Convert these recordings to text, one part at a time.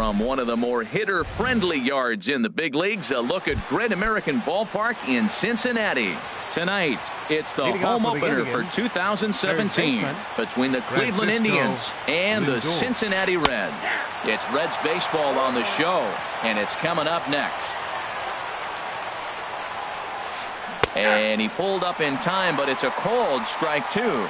From one of the more hitter-friendly yards in the big leagues, a look at Great American Ballpark in Cincinnati. Tonight, it's the home opener for 2017 between the Cleveland Indians and the Cincinnati Reds. It's Reds baseball on the show, and it's coming up next. And he pulled up in time, but it's a called strike two.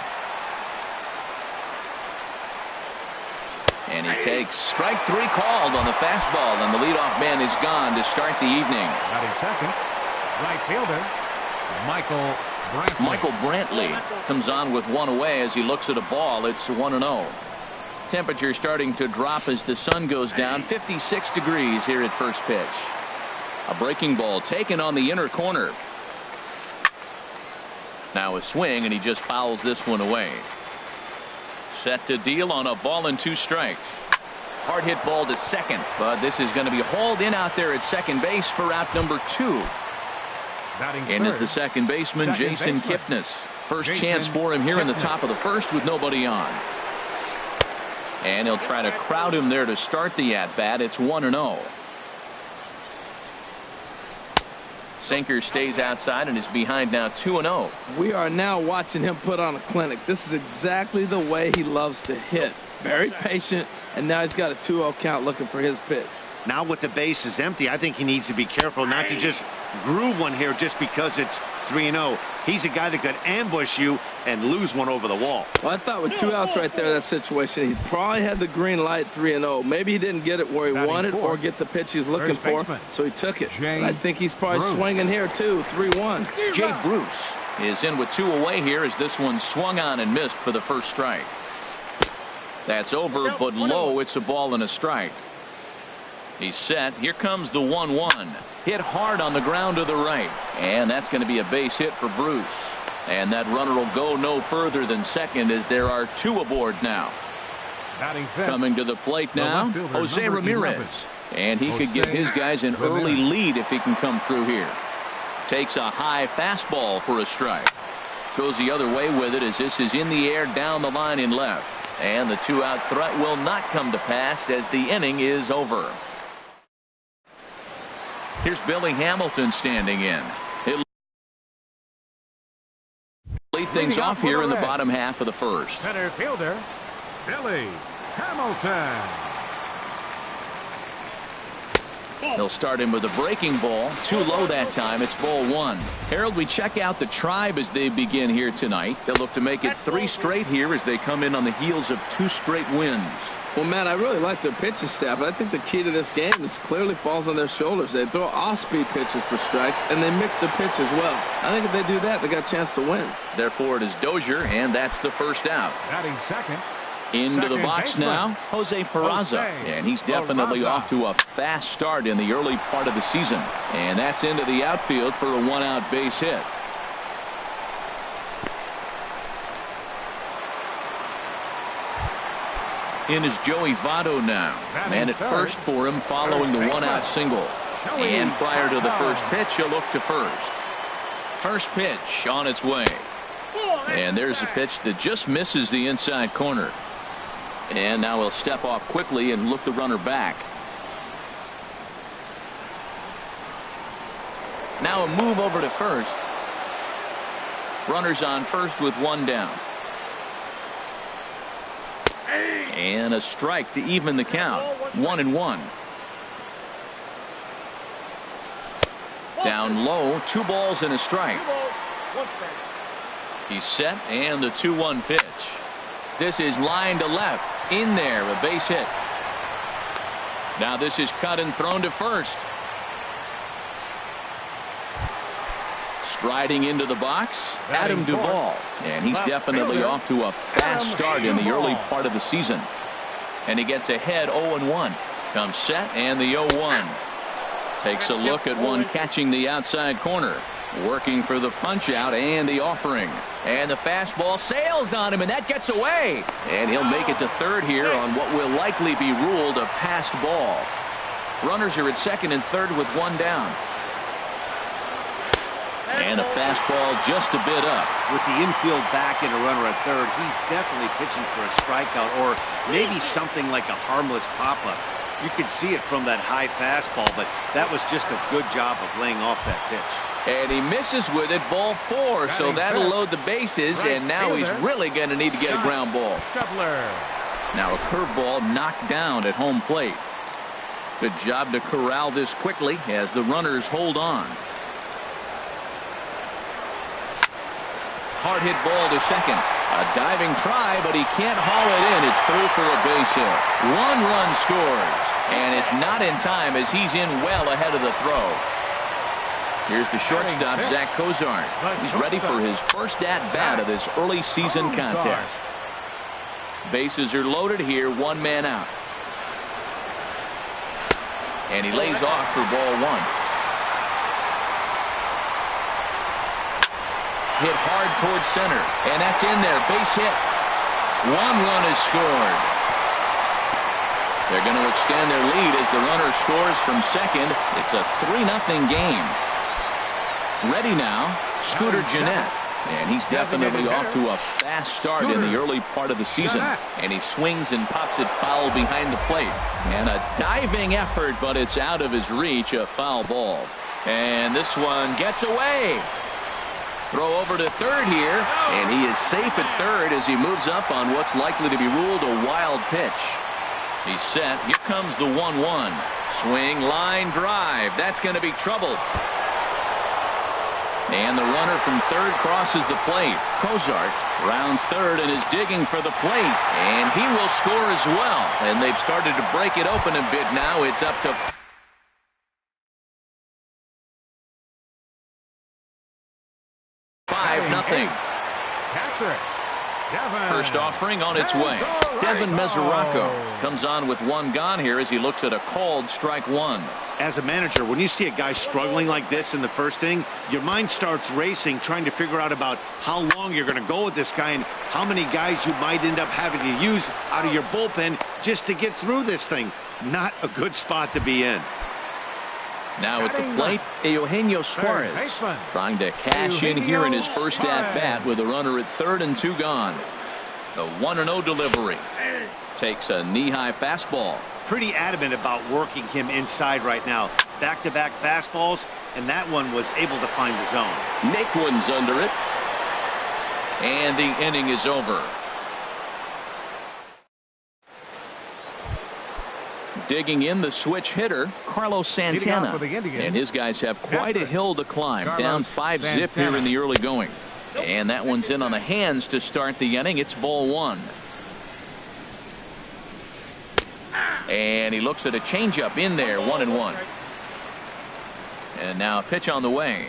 And he takes strike three called on the fastball, and the leadoff man is gone to start the evening. Batting second, right fielder, Michael Brantley comes on with one away as he looks at a ball. It's 1-0. Temperature starting to drop as the sun goes down. 56 degrees here at first pitch. A breaking ball taken on the inner corner. Now a swing, and he just fouls this one away. Set to deal on a ball and two strikes. Hard hit ball to second, but this is going to be hauled in out there at second base for out number 2. And is the second baseman, Jason Kipnis. First chance for him here in the top of the first with nobody on. And he'll try to crowd him there to start the at-bat. It's 1-0. Sinker stays outside and is behind now 2-0. We are now watching him put on a clinic. This is exactly the way he loves to hit. Very patient, and now he's got a 2-0 count looking for his pitch. Now with the base is empty, I think he needs to be careful not to just groove one here just because it's 3-0. He's a guy that could ambush you and lose one over the wall. Well, I thought with 2 outs right there, that situation, he probably had the green light 3-0. Maybe he didn't get it where he wanted or get the pitch he's looking for, so he took it. But I think he's probably swinging here, too, 3-1. Jay Bruce is in with 2 away here as this one swung on and missed for the first strike. That's over, but low. It's a ball and a strike. He's set. Here comes the 1-1. Hit hard on the ground to the right. And that's going to be a base hit for Bruce. And that runner will go no further than second as there are 2 aboard now. Coming to the plate now, Jose Ramirez. And he could give his guys an early lead if he can come through here. Takes a high fastball for a strike. Goes the other way with it as this is in the air down the line in left. And the 2-out threat will not come to pass as the inning is over. Here's Billy Hamilton standing in. He'll lead things off here in the bottom half of the first. Center fielder, Billy Hamilton. He'll start him with a breaking ball. Too low that time. It's ball 1. Harold, we check out the Tribe as they begin here tonight. They'll look to make it 3 straight here as they come in on the heels of 2 straight wins. Well, Matt, I really like their pitching staff, but I think the key to this game is clearly falls on their shoulders. They throw off-speed pitches for strikes, and they mix their pitch as well. I think if they do that, they got a chance to win. Therefore, it is Dozier, and that's the first out. Batting second. Into the box now, Jose Peraza. And he's definitely off to a fast start in the early part of the season. And that's into the outfield for a 1-out base hit. In is Joey Votto now. Man at first for him following the 1-out single. And prior to the first pitch, he'll look to first. First pitch on its way. And there's a pitch that just misses the inside corner. And now he'll step off quickly and look the runner back. Now a move over to first. Runners on first with 1 down. And a strike to even the count. 1-1. Down low, 2 balls and a strike. He's set and the 2-1 pitch. This is line to left. In there, a base hit. Now this is cut and thrown to first. Striding into the box, Adam Duvall. And he's definitely off to a fast start in the early part of the season. And he gets ahead 0-1. Comes set and the 0-1. Takes a look at one catching the outside corner. Working for the punch out and the offering. And the fastball sails on him, and that gets away. And he'll make it to third here on what will likely be ruled a passed ball. Runners are at second and third with 1 down. And a fastball just a bit up. With the infield back and a runner at third, he's definitely pitching for a strikeout or maybe something like a harmless pop-up. You could see it from that high fastball, but that was just a good job of laying off that pitch. And he misses with it, ball 4, so that'll load the bases, and now he's really going to need to get a ground ball. Now a curveball knocked down at home plate. Good job to corral this quickly as the runners hold on. Hard hit ball to second. A diving try, but he can't haul it in. It's through for a base hit. 1 run scores, and it's not in time as he's in well ahead of the throw. Here's the shortstop, Zach Cozart. He's ready for his first at-bat of this early season contest. Bases are loaded here, 1 man out. And he lays off for ball 1. Hit hard towards center, and that's in there. Base hit. 1 run is scored. They're going to extend their lead as the runner scores from second. It's a 3-0 game. Ready now, Scooter Gennett. And he's definitely off to a fast start in the early part of the season. And he swings and pops it foul behind the plate. And a diving effort, but it's out of his reach, a foul ball. And this one gets away. Throw over to third here, and he is safe at third as he moves up on what's likely to be ruled a wild pitch. He's set. Here comes the 1-1. Swing, line, drive. That's going to be trouble. And the runner from third crosses the plate. Cozart rounds third and is digging for the plate, and he will score as well. And they've started to break it open a bit now. It's up to 5-0. First offering on its way. Devin Mesoraco comes on with 1 gone here as he looks at a called strike 1. As a manager, when you see a guy struggling like this in the first inning, your mind starts racing, trying to figure out about how long you're going to go with this guy and how many guys you might end up having to use out of your bullpen just to get through this thing. Not a good spot to be in. Now at the plate, Eugenio Suarez trying to cash in here in his first at-bat with a runner at third and 2 gone. The 1-0 delivery. Takes a knee-high fastball. Pretty adamant about working him inside right now. Back-to-back fastballs, and that one was able to find the zone. Naquin's under it. And the inning is over. Digging in the switch hitter, Carlos Santana. And his guys have quite a hill to climb. Down 5-zip here in the early going. And that one's in on the hands to start the inning. It's ball 1. And he looks at a changeup in there, 1-1. And now a pitch on the way.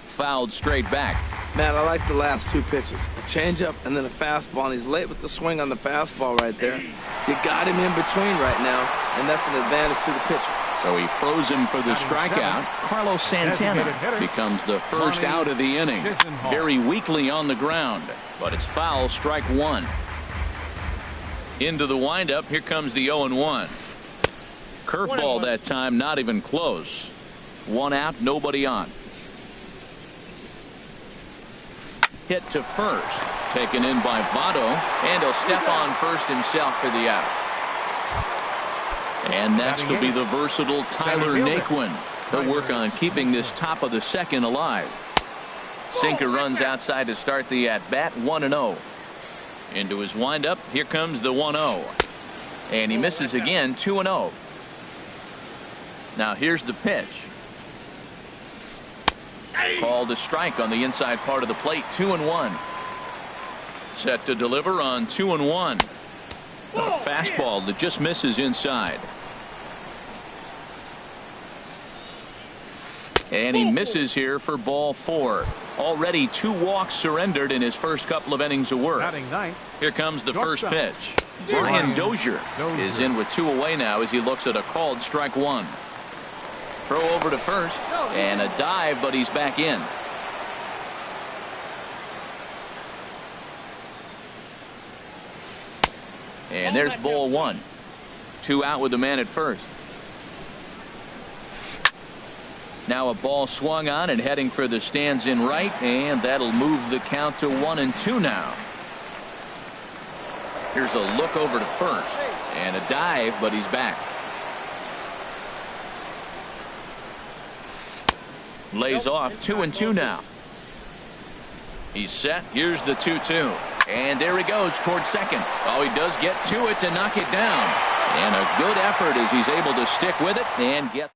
Fouled straight back. Man, I like the last 2 pitches. A changeup and then a fastball, and he's late with the swing on the fastball right there. You got him in between right now, and that's an advantage to the pitcher. So he froze him for the strikeout. Carlos Santana becomes the first out of the inning. Very weakly on the ground, but it's foul, strike 1. Into the windup, here comes the 0-1. Curveball that time, not even close. 1 out, nobody on. Hit to first, taken in by Votto, and he'll step on first himself for the out. And next will be the versatile Tyler Naquin. He'll work on keeping this top of the second alive. Sinker runs outside to start the at-bat, 1-0. Into his windup, here comes the 1-0. And he misses again, 2-0. Now here's the pitch. Called a strike on the inside part of the plate, 2-1. Set to deliver on 2-1. A fastball that just misses inside. And he misses here for ball 4. Already 2 walks surrendered in his first couple of innings of work. Here comes the first pitch. Brian Dozier is in with 2 away now as he looks at a called strike 1. Throw over to first and a dive, but he's back in. And there's ball 1. 2 out with the man at first. Now a ball swung on and heading for the stands in right, and that'll move the count to 1-2 now. Here's a look over to first. And a dive, but he's back. Lays off 2-2 now. He's set. Here's the 2-2. And there he goes towards second. Oh, he does get to it to knock it down. And a good effort as he's able to stick with it and get.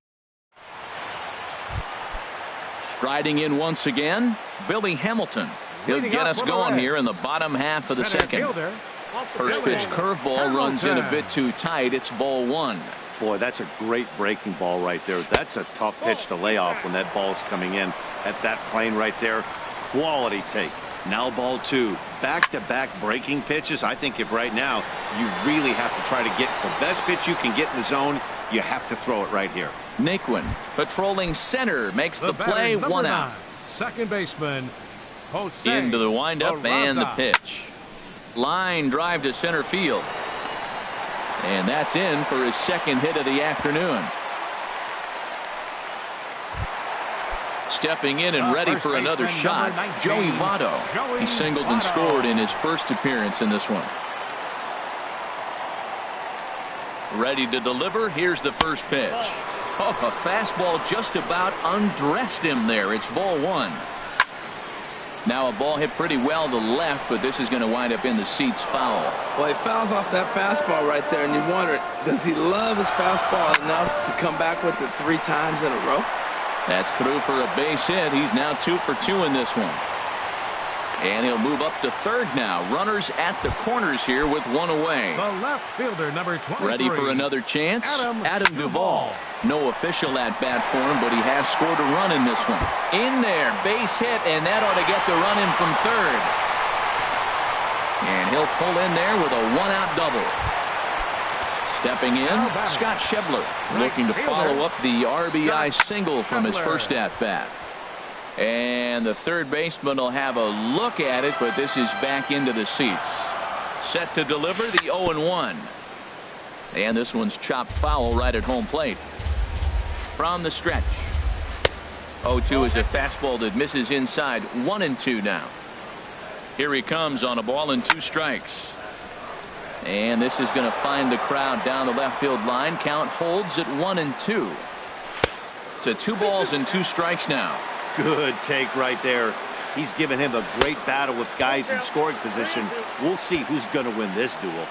Striding in once again, Billy Hamilton. He'll get us going here in the bottom half of the second. First pitch curveball runs in a bit too tight. It's ball one. Boy, that's a great breaking ball right there. That's a tough pitch to lay off when that ball's coming in at that plane right there. Quality take. Now ball two. Back-to-back breaking pitches. I think if right now you really have to try to get the best pitch you can get in the zone, you have to throw it right here. Naquin patrolling center makes the play. 1 out. Second baseman Jose Into the windup Barraza. and the pitch. Line drive to center field. And that's in for his second hit of the afternoon. Stepping in and ready for another shot, Joey Votto. He singled and scored in his first appearance in this one. Ready to deliver. Here's the first pitch. Oh, a fastball just about undressed him there. It's ball one. Now a ball hit pretty well to left, but this is going to wind up in the seats foul. Well, he fouls off that fastball right there, and you wonder, does he love his fastball enough to come back with it 3 times in a row? That's through for a base hit. He's now 2 for 2 in this one. And he'll move up to third now. Runners at the corners here with 1 away. The left fielder, number 23. Ready for another chance? Adam Duvall. No official at bat for him, but he has scored a run in this one. In there, base hit, and that ought to get the run in from third. And he'll pull in there with a 1-out double. Stepping in, Scott Schebler, looking to follow up the RBI single from his first at-bat. And the third baseman will have a look at it, but this is back into the seats. Set to deliver the 0-1. And this one's chopped foul right at home plate. From the stretch. 0-2 is a fastball that misses inside. 1-2 now. Here he comes on a ball and 2 strikes. And this is going to find the crowd down the left field line. Count holds at 1-2. To 2 balls and 2 strikes now. Good take right there. He's given him a great battle with guys in scoring position. We'll see who's going to win this duel.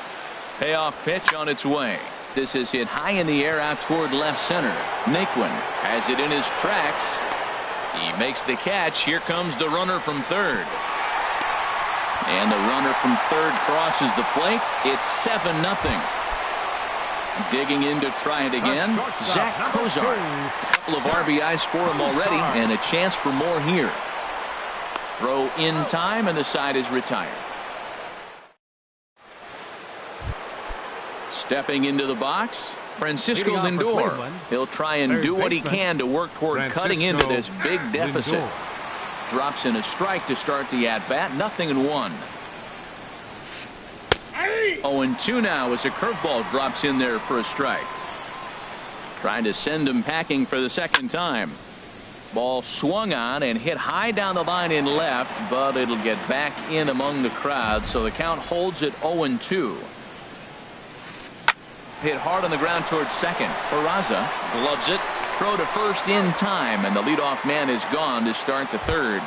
Payoff pitch on its way. This is hit high in the air out toward left center. Naquin has it in his tracks. He makes the catch. Here comes the runner from third. And the runner from third crosses the plate. It's 7-0. Digging in to try it again, Zach Kozar. A couple of RBIs for him already, and a chance for more here. Throw in time, and the side is retired. Stepping into the box, Francisco Lindor. He'll try and do what he can to work toward cutting into this big deficit. Drops in a strike to start the at-bat. 0-1. 0-2 now as a curveball drops in there for a strike. Trying to send him packing for the second time. Ball swung on and hit high down the line in left, but it'll get back in among the crowd, so the count holds at 0-2. Hit hard on the ground towards second. Barraza gloves it. Throw to first in time, and the leadoff man is gone to start the third.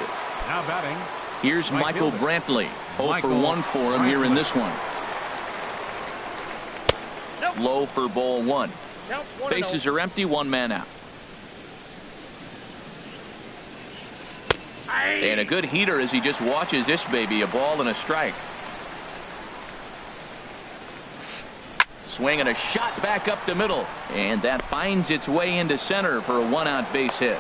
Now batting. Here's Michael Brantley. 0 for 1 for him here in this one. Low for ball 1. Bases are empty, 1 man out. And a good heater as he just watches this baby, a ball and a strike. Swing and a shot back up the middle, and that finds its way into center for a 1-out base hit.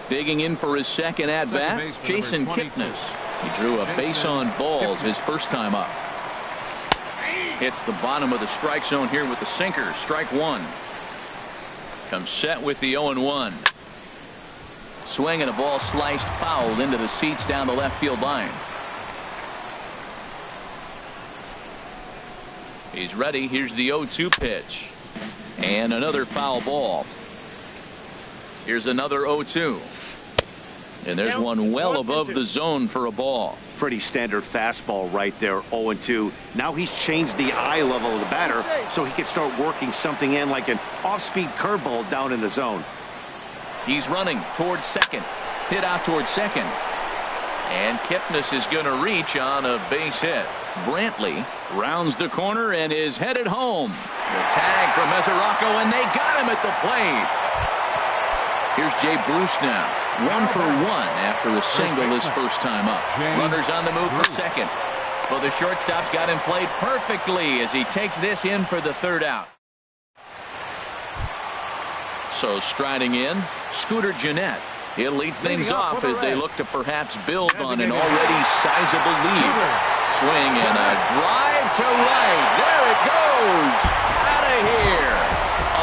Digging in for his second at bat, Jason Kipnis. He drew a base on balls his first time up. Hits the bottom of the strike zone here with the sinker. Strike 1. Comes set with the 0-1. Swing and a ball sliced foul into the seats down the left field line. He's ready. Here's the 0-2 pitch. And another foul ball. Here's another 0-2. And there's one well above the zone for a ball. Pretty standard fastball right there, 0-2. Now he's changed the eye level of the batter so he can start working something in like an off-speed curveball down in the zone. He's running towards second. Hit out towards second. And Kipnis is going to reach on a base hit. Brantley rounds the corner and is headed home. The tag from Mesoraco, and they got him at the plate. Here's Jay Bruce now. 1 for 1 after a single his first time up. Runners on the move for second. Well, the shortstop's got him played perfectly as he takes this in for the third out. So striding in, Scooter Gennett. He'll lead things off as they look to perhaps build on an already sizable lead. Swing and a drive to right. There it goes. Out of here.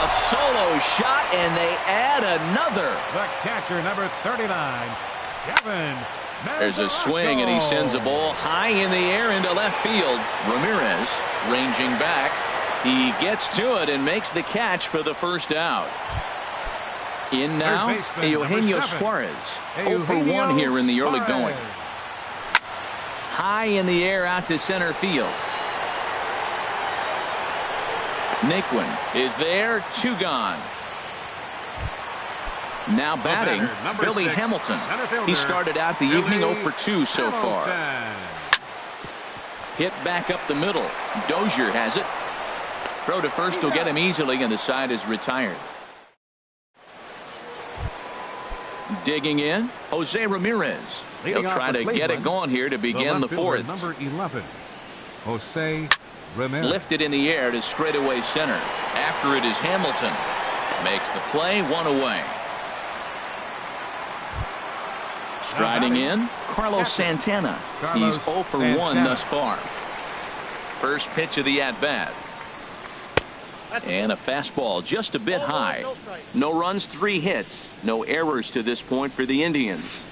A solo shot, and they add another. The catcher, number 39, Kevin. There's a swing, and he sends a ball high in the air into left field. Ramirez ranging back. He gets to it and makes the catch for the first out. In now, Eugenio Suarez. 0 for 1 here in the early going. High in the air out to center field. Naquin is there, 2 gone. Now batting, Billy Hamilton. He started out the evening 0 for 2 so far. Hit back up the middle. Dozier has it. Throw to first will get him easily, and the side is retired. Digging in, Jose Ramirez. He'll try to get it going here to begin the fourth. Number 11, Jose Ramirez. Lifted in the air to straightaway center. After it is Hamilton. Makes the play, 1 away. Striding in, Carlos Santana. He's 0 for 1 thus far. First pitch of the at-bat. And a fastball just a bit high. No runs, 3 hits. No errors to this point for the Indians.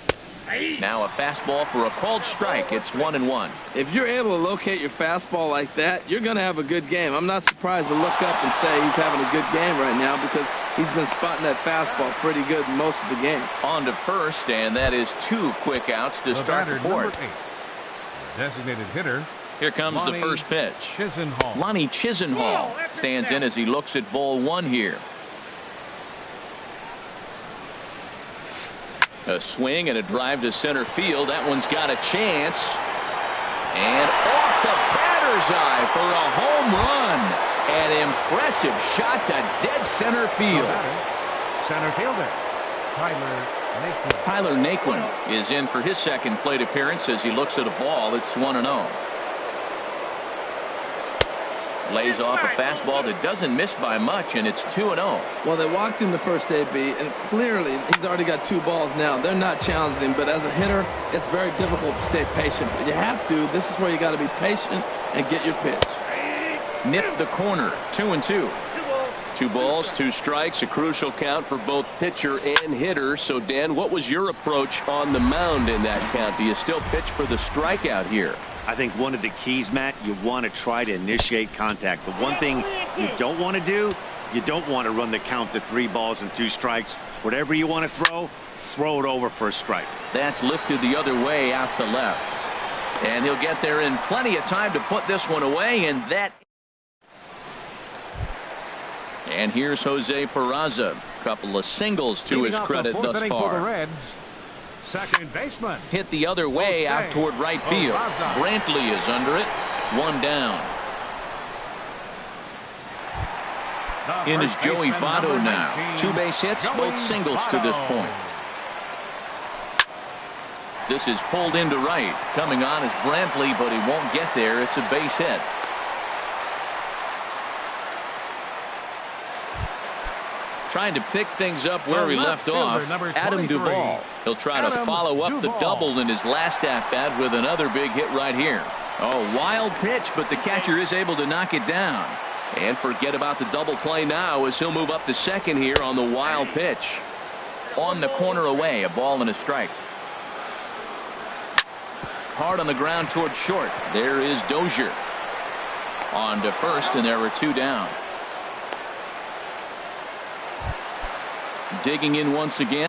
Now a fastball for a called strike. It's 1-1. If you're able to locate your fastball like that, you're going to have a good game. I'm not surprised to look up and say he's having a good game right now because he's been spotting that fastball pretty good most of the game. On to first, and that is 2 quick outs to start the fourth. Designated hitter. Here comes Lonnie the first pitch. Chisenhall. Lonnie Chisenhall stands in as he looks at ball 1 here. A swing and a drive to center field. That one's got a chance. And off the batter's eye for a home run. An impressive shot to dead center field. Center fielder, Tyler Naquin is in for his second plate appearance as he looks at a ball. It's 1-0. Lays off a fastball that doesn't miss by much, and it's 2-0. Well, they walked him the first AB, and clearly he's already got 2 balls now. They're not challenging him, but as a hitter, it's very difficult to stay patient. But you have to. This is where you got to be patient and get your pitch. Nip the corner, 2-2. 2 balls, 2 strikes, a crucial count for both pitcher and hitter. So, Dan, what was your approach on the mound in that count? Do you still pitch for the strikeout here? I think one of the keys, Matt, you want to try to initiate contact. The one thing you don't want to do, you don't want to run the count to 3 balls and 2 strikes. Whatever you want to throw it over for a strike. That's lifted the other way out to left. And he'll get there in plenty of time to put this one away, and that. And here's Jose Peraza. Couple of singles to his credit thus far. Second baseman. Hit the other way out toward right field. Brantley is under it. 1 down. In is Joey Votto now. 2 base hits, both singles to this point. This is pulled into right. Coming on is Brantley, but he won't get there. It's a base hit. Trying to pick things up where he left off. Adam Duvall. He'll try to follow up the double in his last at-bat with another big hit right here. Oh, wild pitch, but the catcher is able to knock it down. And forget about the double play now as he'll move up to second here on the wild pitch. On the corner away, a ball and a strike. Hard on the ground toward short. There is Dozier. On to first, and there are 2 down. Digging in once again.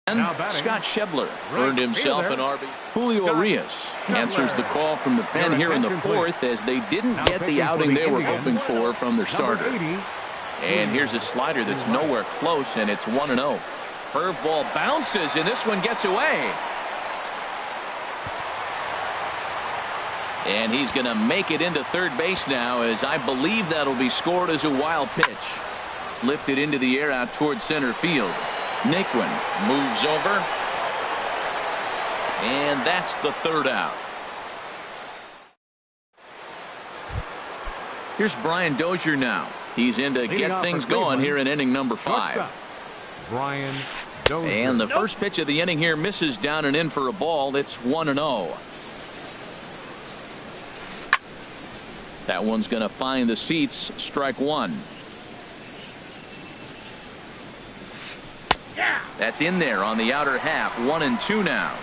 And Scott Schebler earned himself an RB. Julio Urias answers the call from the pen here in the fourth, as they didn't get the outing they were hoping for from their starter. And here's a slider that's nowhere close, and it's 1-0. Curveball bounces, and this one gets away. And he's going to make it into third base now, as I believe that'll be scored as a wild pitch. Lifted into the air out towards center field. Naquin moves over. And that's the third out. Here's Brian Dozier now. He's in to get things going here in inning number 5. Brian Dozier. And the first pitch of the inning here misses down and in for a ball. It's 1-0. That one's going to find the seats. Strike one. That's in there on the outer half. 1-2 now.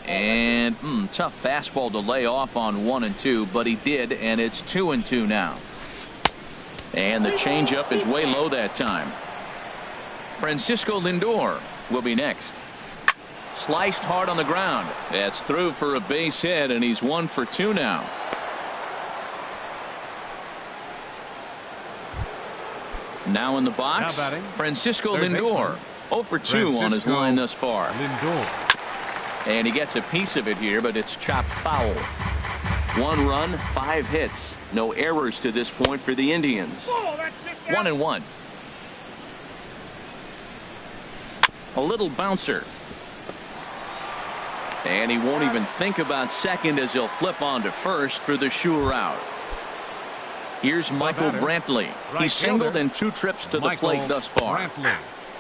And tough fastball to lay off on 1-2, but he did, and it's 2-2 now. And the changeup is way low that time. Francisco Lindor will be next. Sliced hard on the ground. That's through for a base hit, and he's 1 for 2 now. Now in the box, Francisco Lindor. 0 for 2 on his line thus far. And he gets a piece of it here, but it's chopped foul. 1 run, 5 hits. No errors to this point for the Indians. 1-1. A little bouncer. And he won't even think about second, as he'll flip on to first for the sure out. Here's Michael Brantley. He's singled in 2 trips to the plate thus far.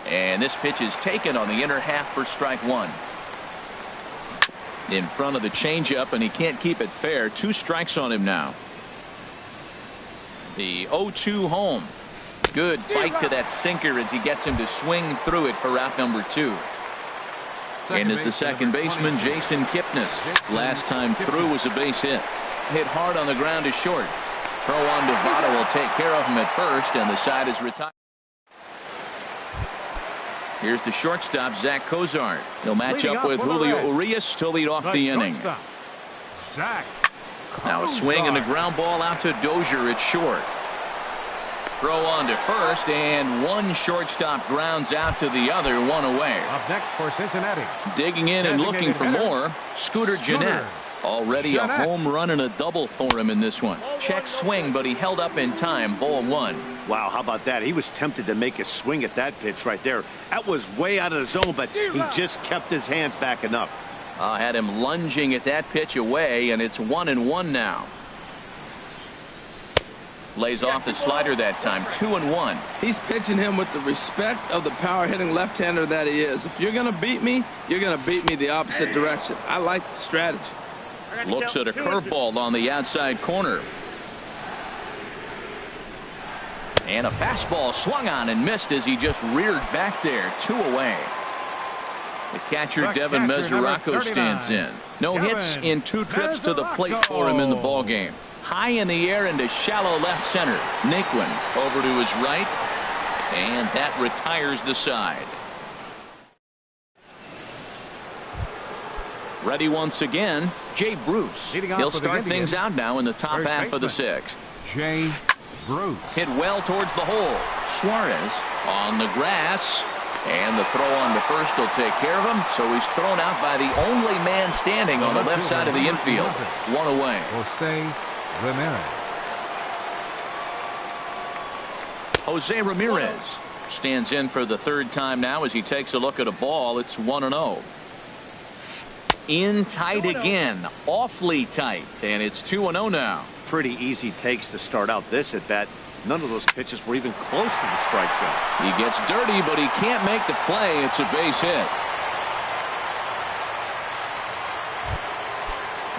And this pitch is taken on the inner half for strike one. In front of the changeup, and he can't keep it fair. 2 strikes on him now. The 0-2 home. Good bite to that sinker as he gets him to swing through it for out number 2. And as the second baseman, Jason Kipnis. Last time through was a base hit. Hit hard on the ground to short. Throw on to Votto will take care of him at first, and the side is retired. Here's the shortstop, Zach Cozart. He'll match up with Julio Urias to lead off the inning. Now a swing and a ground ball out to Dozier at short. Throw on to first, and one shortstop grounds out to the other, 1 away. Up next for Cincinnati. Digging in and looking for more, Scooter Gennett. Already a home run and a double for him in this one. Check swing, but he held up in time. Ball 1. Wow, how about that? He was tempted to make a swing at that pitch right there. That was way out of the zone, but he just kept his hands back enough. Had him lunging at that pitch away, and it's 1-1 now. Lays off the slider that time. 2-1. He's pitching him with the respect of the power-hitting left-hander that he is. If you're going to beat me, you're going to beat me the opposite direction. I like the strategy. Looks at a curveball on the outside corner. And a fastball swung on and missed as he just reared back there. 2 away. The catcher, Devin Mesoraco, stands in. No hits in 2 trips to the plate for him in the ballgame. High in the air into shallow left center. Naquin over to his right. And that retires the side. Ready once again, Jay Bruce. He'll start things out now in the top half of the 6th. Jay Bruce. Hit well towards the hole. Suarez on the grass. And the throw on to first will take care of him. So he's thrown out by the only man standing on the left side of the infield. 1 away. Jose Ramirez stands in for the 3rd time now as he takes a look at a ball. It's 1-0. In tight again, awfully tight, and it's 2-0 now. Pretty easy takes to start out this at bat. None of those pitches were even close to the strike zone. He gets dirty, but he can't make the play. It's a base hit.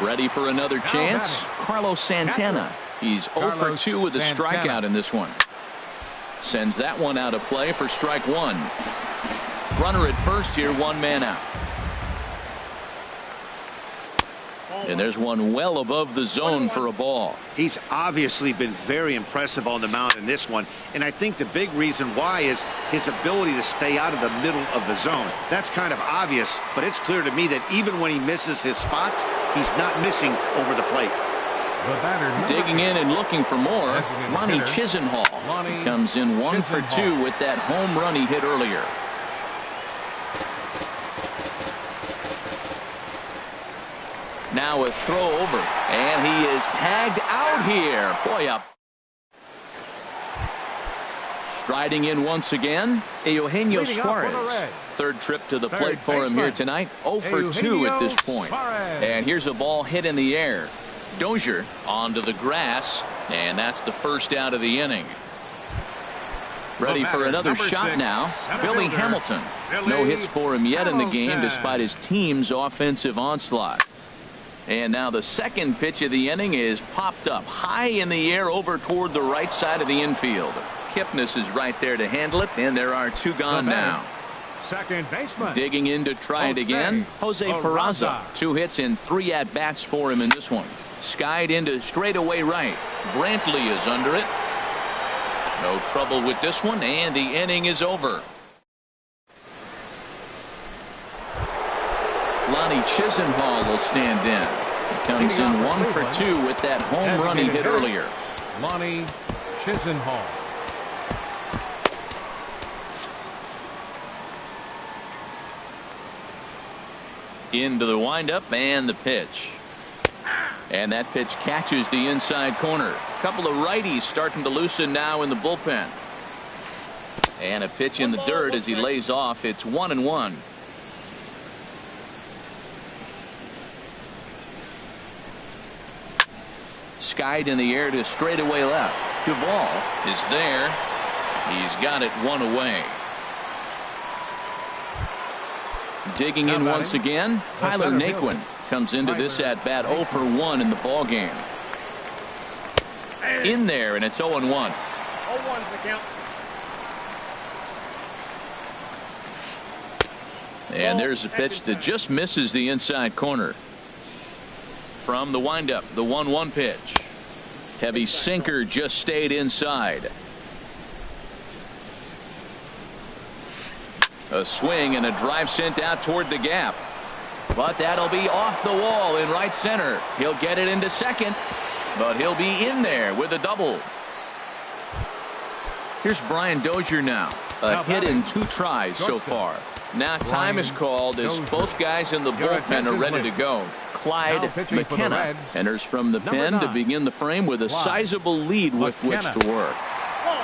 Ready for another chance? Carlos Santana. He's 0 for 2 with a strikeout in this one. Sends that one out of play for strike 1. Runner at first here, 1 man out. And there's one well above the zone for a ball. He's obviously been very impressive on the mound in this one, and I think the big reason why is his ability to stay out of the middle of the zone. That's kind of obvious, but it's clear to me that even when he misses his spots, he's not missing over the plate. Digging in and looking for more, Lonnie Chisenhall comes in 1 for 2 with that home run he hit earlier. Now a throw over, and he is tagged out here. Boy, up. Striding in once again, Eugenio Suarez. Third trip to the plate for him here tonight. 0 for 2 at this point. And here's a ball hit in the air. Dozier onto the grass, and that's the first out of the inning. Ready for another shot now. Billy Hamilton. No hits for him yet in the game despite his team's offensive onslaught. And now the second pitch of the inning is popped up high in the air over toward the right side of the infield. Kipnis is right there to handle it, and there are 2 gone now. Second baseman. Digging in to try it again, Jose Peraza. 2 hits and 3 at-bats for him in this one. Skied into straightaway right. Brantley is under it. No trouble with this one, and the inning is over. Lonnie Chisenhall will stand in. He comes in 1 for 2 with that home run he hit earlier. Lonnie Chisenhall. Into the windup and the pitch. And that pitch catches the inside corner. A couple of righties starting to loosen now in the bullpen. And a pitch in the dirt as he lays off. It's 1-1. Skied in the air to straightaway left. Duvall is there. He's got it 1 away. Digging in once again, Tyler Naquin comes into this at bat 0 for 1 in the ball game. In there, and it's 0-1. 0-1's the count. And there's a pitch that just misses the inside corner. From the windup, the 1-1 pitch. Heavy sinker just stayed inside. A swing and a drive sent out toward the gap. But that'll be off the wall in right center. He'll get it into second, but he'll be in there with a double. Here's Brian Dozier now. A hit in 2 tries so far. Now time is called as both guys in the bullpen are ready to go. Clyde McKenna enters from the pen to begin the frame with a sizable lead with which to work.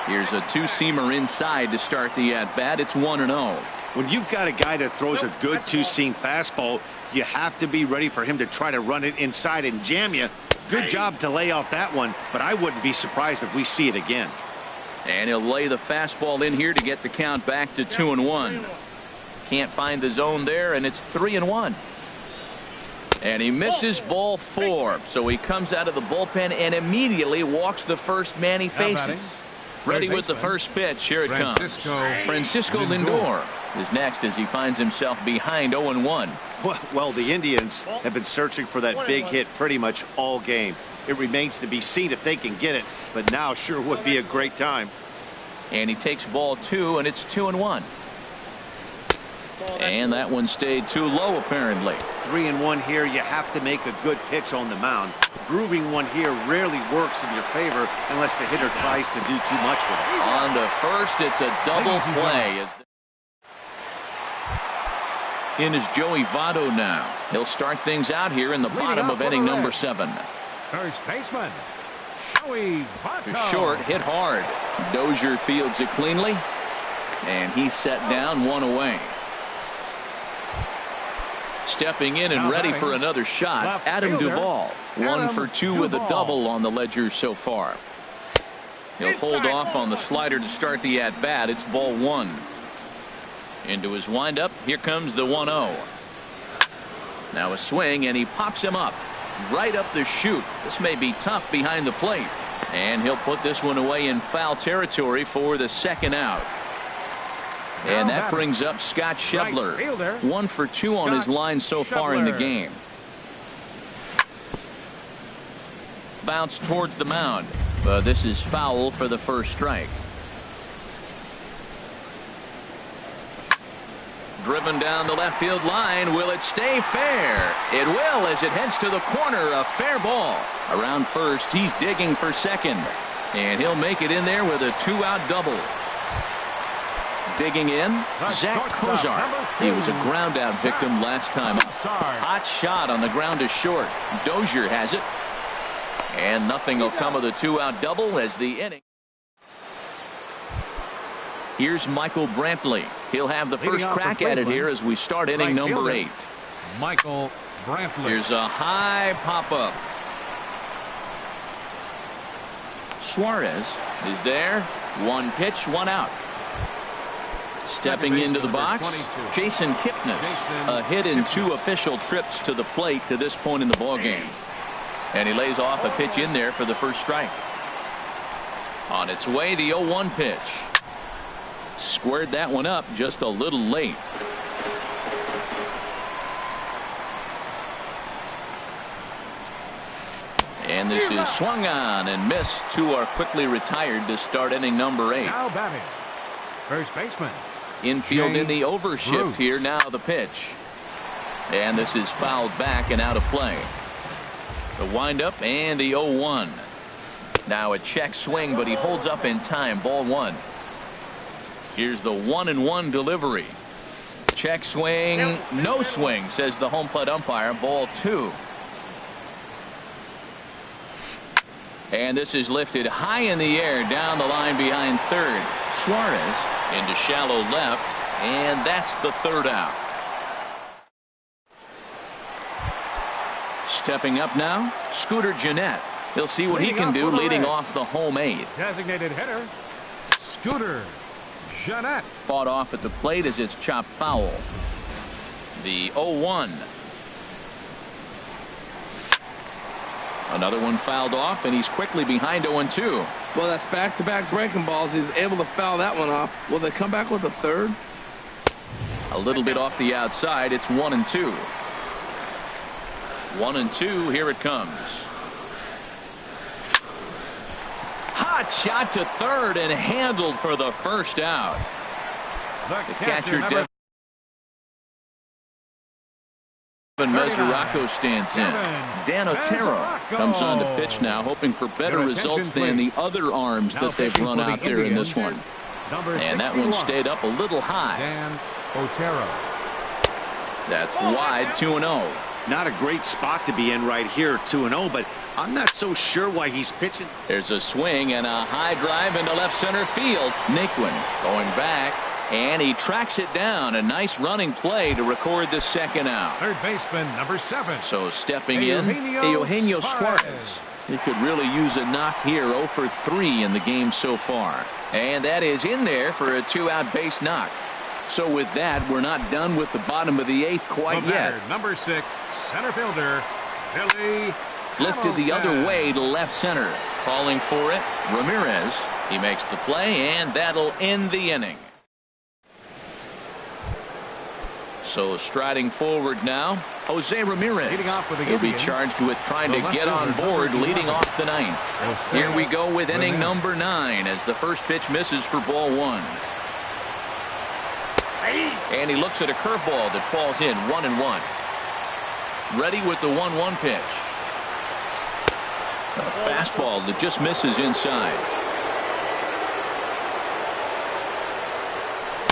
Here's a 2-seamer inside to start the at-bat. It's 1-0. When you've got a guy that throws a good 2-seam fastball, you have to be ready for him to try to run it inside and jam you. Good job to lay off that one, but I wouldn't be surprised if we see it again. And he'll lay the fastball in here to get the count back to 2-1. Can't find the zone there, and it's 3-1. And he misses ball 4, so he comes out of the bullpen and immediately walks the first man he faces. Ready with the first pitch. Here it comes. Francisco Lindor is next as he finds himself behind 0-1. Well, the Indians have been searching for that big hit pretty much all game. It remains to be seen if they can get it, but now sure would be a great time. And he takes ball 2, and it's 2-1. And that one stayed too low, apparently. 3-1 here. You have to make a good pitch on the mound. Grooving one here rarely works in your favor unless the hitter tries to do too much with it. On to first, it's a double play. In is Joey Votto now. He'll start things out here in the bottom of inning number 7. First baseman, Joey Votto. Short, hit hard. Dozier fields it cleanly, and he's set down 1 away. Stepping in and ready for another shot, Adam Duvall. 1 for 2 with a double on the ledger so far. He'll hold off on the slider to start the at-bat. It's ball 1. Into his windup. Here comes the 1-0. Now a swing, and he pops him up. Right up the chute. This may be tough behind the plate. And he'll put this one away in foul territory for the second out. And that brings up Scott Schebler. 1 for 2 on his line so far in the game. Bounce towards the mound. But this is foul for the first strike. Driven down the left field line. Will it stay fair? It will, as it heads to the corner. A fair ball. Around first, he's digging for second. And he'll make it in there with a 2-out double. Digging in, Zach Kozar. He was a ground out victim last time up. Hot shot on the ground to short. Dozier has it. And nothing will come of the 2-out double as the inning. Here's Michael Brantley. He'll have the first crack at it here as we start inning number 8. Michael Brantley. Here's a high pop-up. Suarez is there. 1 pitch, 1 out. Stepping into the box, Jason Kipnis. A hit in 2 official trips to the plate to this point in the ballgame. And he lays off a pitch in there for the first strike. On its way, the 0-1 pitch. Squared that one up just a little late. And this is swung on and missed. 2 are quickly retired to start inning number 8. Now batting, first baseman. Infield in the overshift here. Now the pitch. And this is fouled back and out of play. The windup and the 0-1. Now a check swing, but he holds up in time. Ball 1. Here's the 1-1 delivery. Check swing. No swing, says the home plate umpire. Ball 2. And this is lifted high in the air down the line behind third. Suarez into shallow left, and that's the 3rd out. Stepping up now, Scooter Gennett. He'll see what he can do leading off the home 8th. Designated hitter, Scooter Gennett. Fought off at the plate as it's chopped foul. The 0-1. Another one fouled off, and he's quickly behind 0-2. Well, that's back-to-back breaking balls. He's able to foul that one off. Will they come back with a 3rd? A little bit off the outside. It's 1-2. 1-2. Here it comes. Hot shot to third and handled for the first out. The catcher Devin Mesoraco stands in. Dan Otero comes on to pitch now, hoping for better results than the other arms that they've run out there in this one. And that one stayed up a little high. Dan Otero. That's wide. 2-0. Not a great spot to be in right here, 2-0, but I'm not so sure why he's pitching. There's a swing and a high drive into left center field. Naquin going back, and he tracks it down. A nice running play to record the 2nd out. Third baseman, number 7. So stepping in, Eugenio Suarez. He could really use a knock here. 0 for 3 in the game so far. And that is in there for a 2-out base knock. So with that, we're not done with the bottom of the 8th quite yet. Number 6, center fielder, Billy. Lifted the other way to left center. Calling for it, Ramirez. He makes the play, and that'll end the inning. So striding forward now, Jose Ramirez. He'll be charged with trying to get on board leading off the 9th. Here we go with inning number 9 as the first pitch misses for ball 1. And he looks at a curveball that falls in. 1-1. Ready with the 1-1 pitch. A fastball that just misses inside.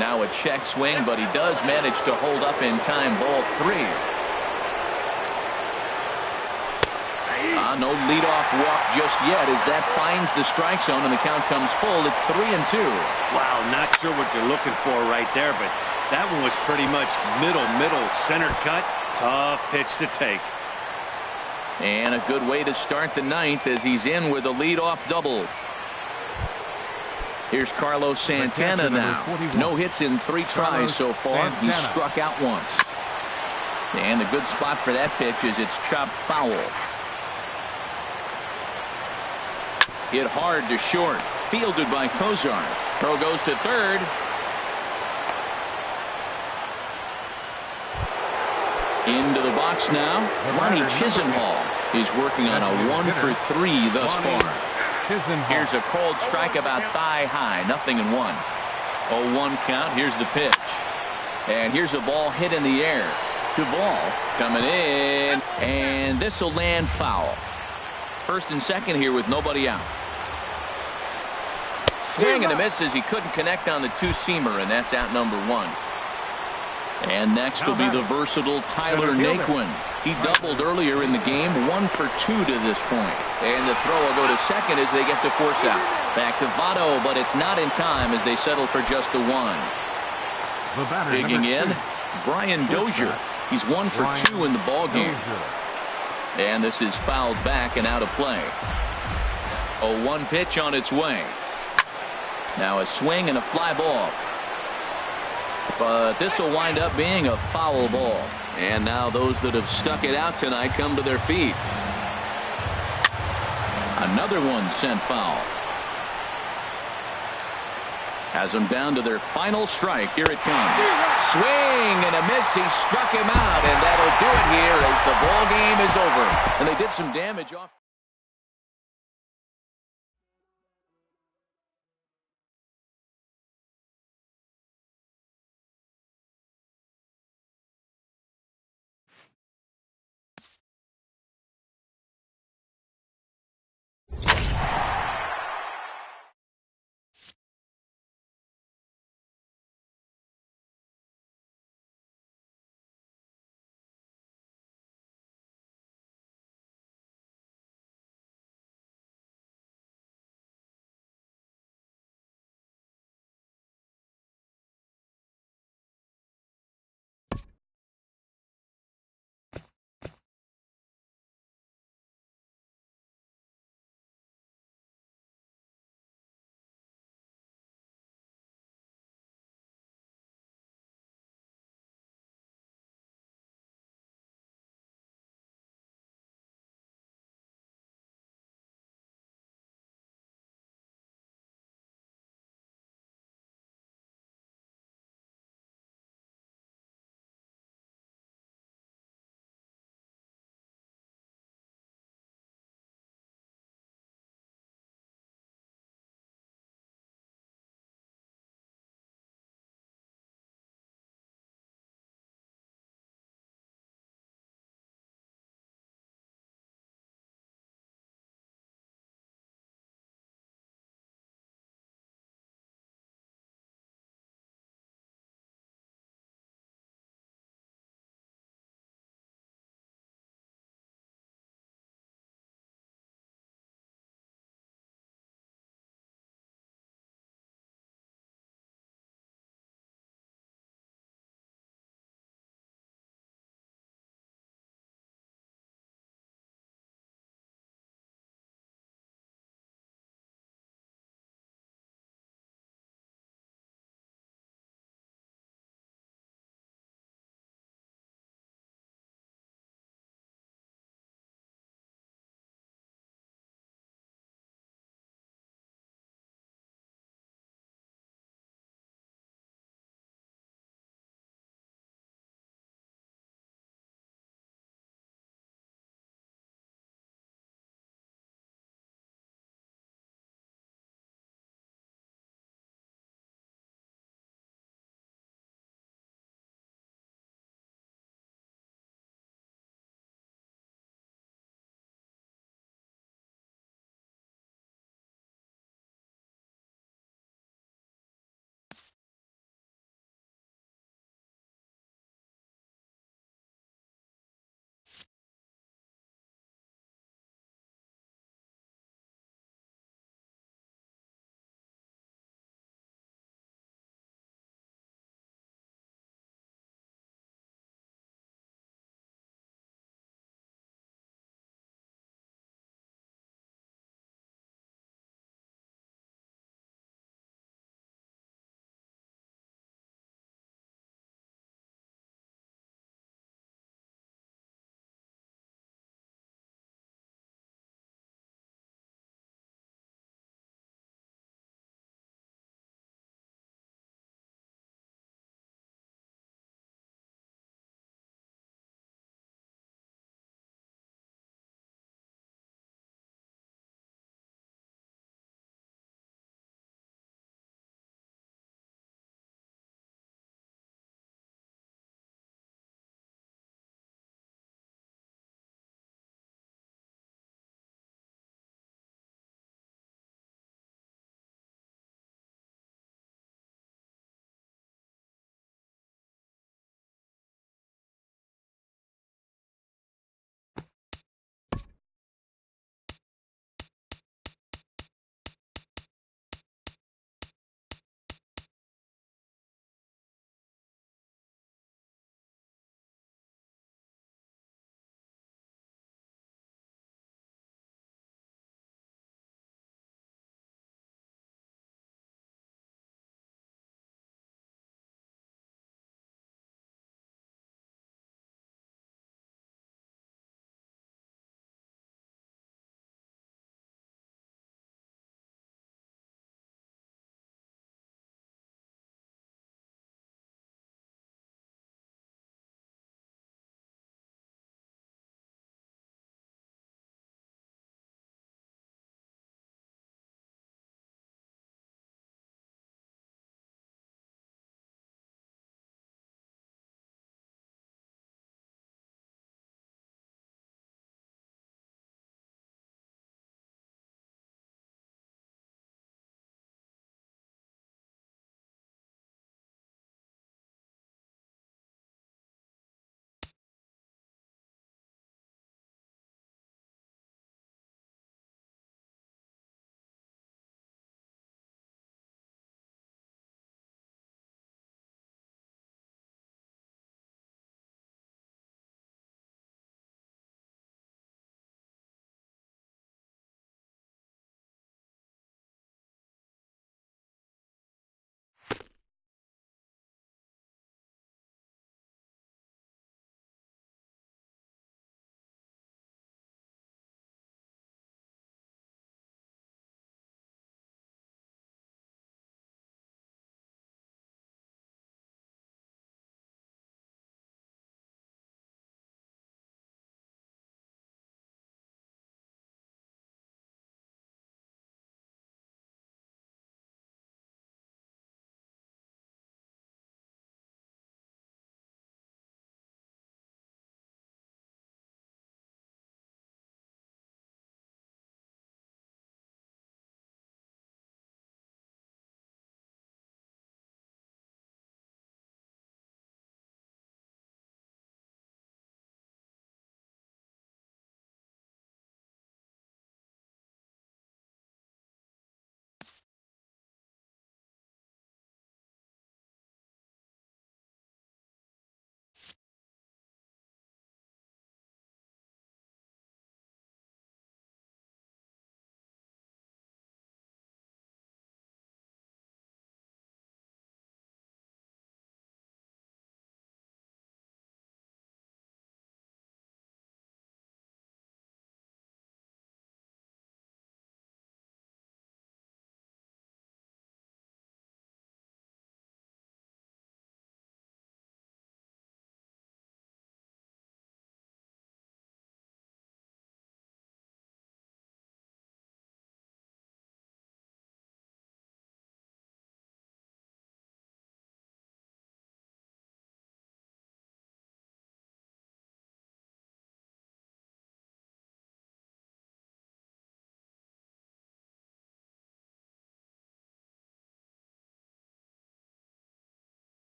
Now a check swing, but he does manage to hold up in time. Ball 3. No leadoff walk just yet as that finds the strike zone, and the count comes full at 3-2. Wow, not sure what you're looking for right there, but that one was pretty much middle, center cut. Tough pitch to take. And a good way to start the 9th as he's in with a leadoff double. Here's Carlos Santana now. No hits in 3 tries so far. He's struck out once. And a good spot for that pitch is it's chopped foul. Hit hard to short. Fielded by Kozar. Throw goes to third. Into the box now, Ronnie Chisenhall. He's working on a 1-for-3 thus far. Here's a cold strike about thigh high. 0-1. 0-1 count. Here's the pitch. And here's a ball hit in the air. Duvall coming in. And this will land foul. First and second here with nobody out. Swing and a miss as he couldn't connect on the two-seamer, and that's out number 1. And next will be the versatile Tyler Naquin. He doubled earlier in the game, 1 for 2 to this point. And the throw will go to second as they get the force out. Back to Votto, but it's not in time as they settle for just the 1. Digging in, Brian Dozier. He's 1 for 2 in the ball game. And this is fouled back and out of play. 0-1 pitch on its way. Now a swing and a fly ball. But this will wind up being a foul ball. And now those that have stuck it out tonight come to their feet. Another one sent foul. Has them down to their final strike. Here it comes. Swing and a miss. He struck him out, and that'll do it here as the ball game is over. And they did some damage off.